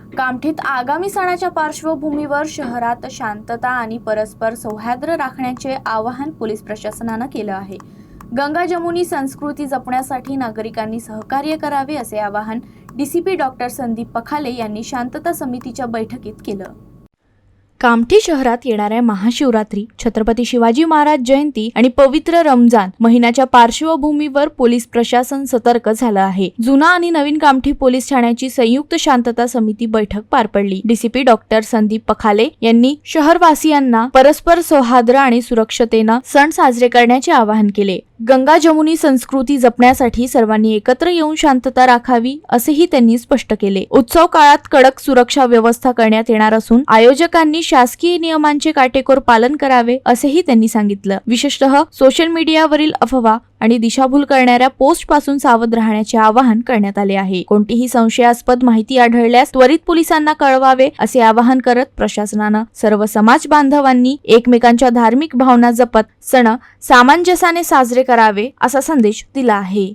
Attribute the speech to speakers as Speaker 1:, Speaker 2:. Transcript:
Speaker 1: कामठीत आगामी सणाच्या पार्श्वभूमीवर शहरात शांतता आणि परस्पर सौहार्द राखण्याचे आवाहन पोलीस प्रशासनानं केलं आहे। गंगा जमुनी संस्कृती जपण्यासाठी नागरिकांनी सहकार्य करावे असे आवाहन डीसीपी डॉक्टर संदीप पखाले यांनी शांतता समितीच्या बैठकीत केलं। कामठी शहरात येणाऱ्या महाशिवरात्री, छत्रपती शिवाजी महाराज जयंती आणि पवित्र रमजान महिन्याच्या पार्श्वभूमीवर पोलीस प्रशासन सतर्क झालं आहे। जुना आणि नवीन कामठी पोलीस ठाण्याची संयुक्त शांतता समिती बैठक पार पडली। डीसीपी डॉक्टर संदीप पखाले यांनी शहरवासियांना परस्पर सौहार्द आणि सुरक्षतेनं सण साजरे करण्याचे आवाहन केले। गंगा जमुनी संस्कृती जपण्यासाठी सर्वांनी एकत्र येऊन शांतता राखावी असेही त्यांनी स्पष्ट केले। उत्सव काळात कडक सुरक्षा व्यवस्था करण्यात येणार असून आयोजकांनी शासकीय नियमांचे काटेकोर पालन करावे असेही त्यांनी सांगितलं। विशेषतः सोशल मीडियावरील अफवा आणि दिशाभूल करणाऱ्या पोस्ट पासून सावध राहण्याचे आवाहन करण्यात आले आहे। कोणतीही संशयास्पद माहिती आढळल्यास त्वरित पोलिसांना कळवावे असे आवाहन करत प्रशासनानं सर्व समाज बांधवांनी एकमेकांच्या धार्मिक भावना जपत सण सामंजस्याने साजरे करावे असा संदेश दिला आहे।